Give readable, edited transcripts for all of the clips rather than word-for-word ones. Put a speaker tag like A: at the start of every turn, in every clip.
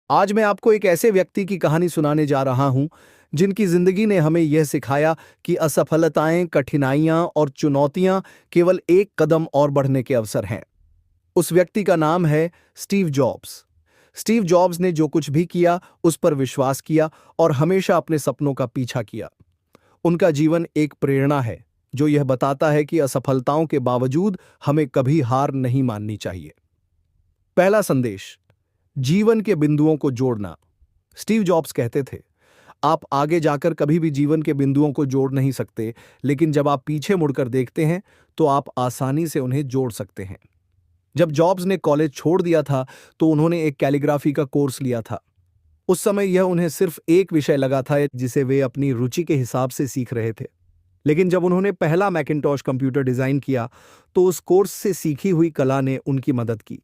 A: आज मैं आपको एक ऐसे व्यक्ति की कहानी सुनाने जा रहा हूं जिनकी जिंदगी ने हमें यह सिखाया कि असफलताएं, कठिनाइयां और चुनौतियां केवल एक कदम और बढ़ने के अवसर हैं। उस व्यक्ति का नाम है स्टीव जॉब्स। स्टीव जॉब्स ने जो कुछ भी किया उस पर विश्वास किया और हमेशा अपने सपनों का पीछा किया। उनका जीवन एक प्रेरणा है जो यह बताता है कि असफलताओं के बावजूद हमें कभी हार नहीं माननी चाहिए। पहला संदेश, जीवन के बिंदुओं को जोड़ना। स्टीव जॉब्स कहते थे, आप आगे जाकर कभी भी जीवन के बिंदुओं को जोड़ नहीं सकते, लेकिन जब आप पीछे मुड़कर देखते हैं तो आप आसानी से उन्हें जोड़ सकते हैं। जब जॉब्स ने कॉलेज छोड़ दिया था तो उन्होंने एक कैलीग्राफी का कोर्स लिया था। उस समय यह उन्हें सिर्फ एक विषय लगा था जिसे वे अपनी रुचि के हिसाब से सीख रहे थे। लेकिन जब उन्होंने पहला मैकिन्टॉश कंप्यूटर डिजाइन किया तो उस कोर्स से सीखी हुई कला ने उनकी मदद की।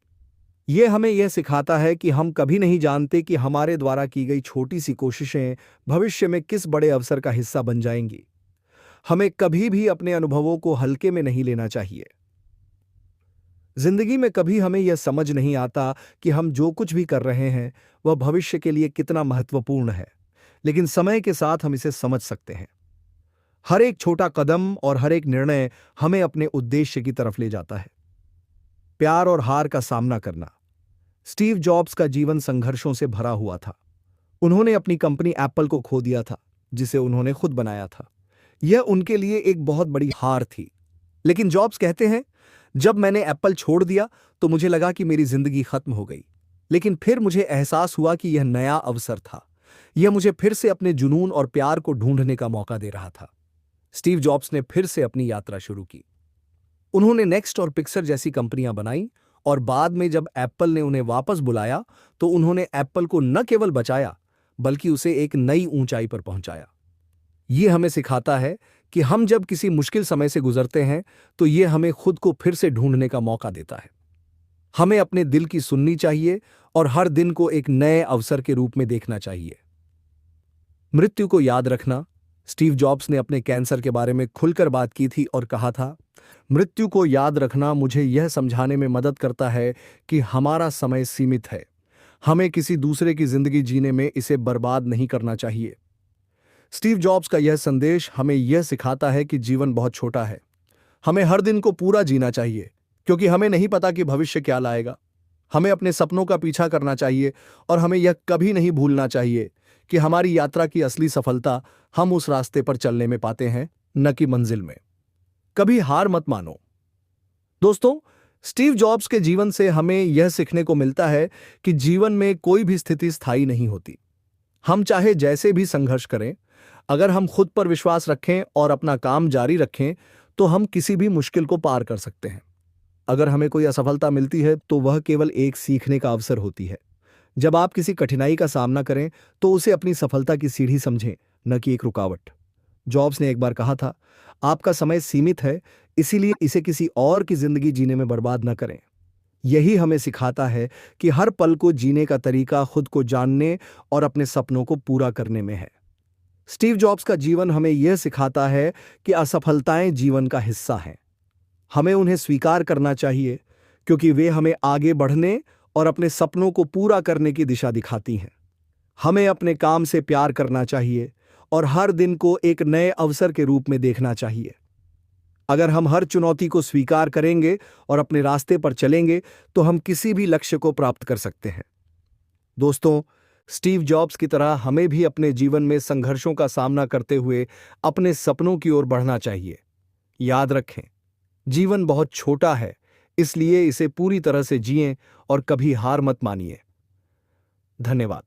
A: यह हमें यह सिखाता है कि हम कभी नहीं जानते कि हमारे द्वारा की गई छोटी सी कोशिशें भविष्य में किस बड़े अवसर का हिस्सा बन जाएंगी। हमें कभी भी अपने अनुभवों को हल्के में नहीं लेना चाहिए। जिंदगी में कभी हमें यह समझ नहीं आता कि हम जो कुछ भी कर रहे हैं वह भविष्य के लिए कितना महत्वपूर्ण है, लेकिन समय के साथ हम इसे समझ सकते हैं। हर एक छोटा कदम और हर एक निर्णय हमें अपने उद्देश्य की तरफ ले जाता है। प्यार और हार का सामना करना। स्टीव जॉब्स का जीवन संघर्षों से भरा हुआ था। उन्होंने अपनी कंपनी एप्पल को खो दिया था, जिसे उन्होंने खुद बनाया था। यह उनके लिए एक बहुत बड़ी हार थी। लेकिन जॉब्स कहते हैं, जब मैंने एप्पल छोड़ दिया तो मुझे लगा कि मेरी जिंदगी खत्म हो गई, लेकिन फिर मुझे एहसास हुआ कि यह नया अवसर था। यह मुझे फिर से अपने जुनून और प्यार को ढूंढने का मौका दे रहा था। स्टीव जॉब्स ने फिर से अपनी यात्रा शुरू की। उन्होंने नेक्स्ट और पिक्सर जैसी कंपनियां बनाई और बाद में जब एप्पल ने उन्हें वापस बुलाया तो उन्होंने एप्पल को न केवल बचाया बल्कि उसे एक नई ऊंचाई पर पहुंचाया। यह हमें सिखाता है कि हम जब किसी मुश्किल समय से गुजरते हैं तो यह हमें खुद को फिर से ढूंढने का मौका देता है। हमें अपने दिल की सुननी चाहिए और हर दिन को एक नए अवसर के रूप में देखना चाहिए। मृत्यु को याद रखना। स्टीव जॉब्स ने अपने कैंसर के बारे में खुलकर बात की थी और कहा था, मृत्यु को याद रखना मुझे यह समझाने में मदद करता है कि हमारा समय सीमित है। हमें किसी दूसरे की जिंदगी जीने में इसे बर्बाद नहीं करना चाहिए। स्टीव जॉब्स का यह संदेश हमें यह सिखाता है कि जीवन बहुत छोटा है। हमें हर दिन को पूरा जीना चाहिए, क्योंकि हमें नहीं पता कि भविष्य क्या लाएगा। हमें अपने सपनों का पीछा करना चाहिए और हमें यह कभी नहीं भूलना चाहिए कि हमारी यात्रा की असली सफलता हम उस रास्ते पर चलने में पाते हैं, न कि मंजिल में। कभी हार मत मानो। दोस्तों, स्टीव जॉब्स के जीवन से हमें यह सीखने को मिलता है कि जीवन में कोई भी स्थिति स्थायी नहीं होती। हम चाहे जैसे भी संघर्ष करें, अगर हम खुद पर विश्वास रखें और अपना काम जारी रखें तो हम किसी भी मुश्किल को पार कर सकते हैं। अगर हमें कोई असफलता मिलती है तो वह केवल एक सीखने का अवसर होती है। जब आप किसी कठिनाई का सामना करें तो उसे अपनी सफलता की सीढ़ी समझें, न कि एक रुकावट। जॉब्स ने एक बार कहा था, आपका समय सीमित है, इसीलिए इसे किसी और की जिंदगी जीने में बर्बाद न करें। यही हमें सिखाता है कि हर पल को जीने का तरीका खुद को जानने और अपने सपनों को पूरा करने में है। स्टीव जॉब्स का जीवन हमें यह सिखाता है कि असफलताएं जीवन का हिस्सा हैं। हमें उन्हें स्वीकार करना चाहिए, क्योंकि वे हमें आगे बढ़ने और अपने सपनों को पूरा करने की दिशा दिखाती हैं। हमें अपने काम से प्यार करना चाहिए और हर दिन को एक नए अवसर के रूप में देखना चाहिए। अगर हम हर चुनौती को स्वीकार करेंगे और अपने रास्ते पर चलेंगे तो हम किसी भी लक्ष्य को प्राप्त कर सकते हैं। दोस्तों, स्टीव जॉब्स की तरह हमें भी अपने जीवन में संघर्षों का सामना करते हुए अपने सपनों की ओर बढ़ना चाहिए। याद रखें, जीवन बहुत छोटा है, इसलिए इसे पूरी तरह से जिएं और कभी हार मत मानिए। धन्यवाद।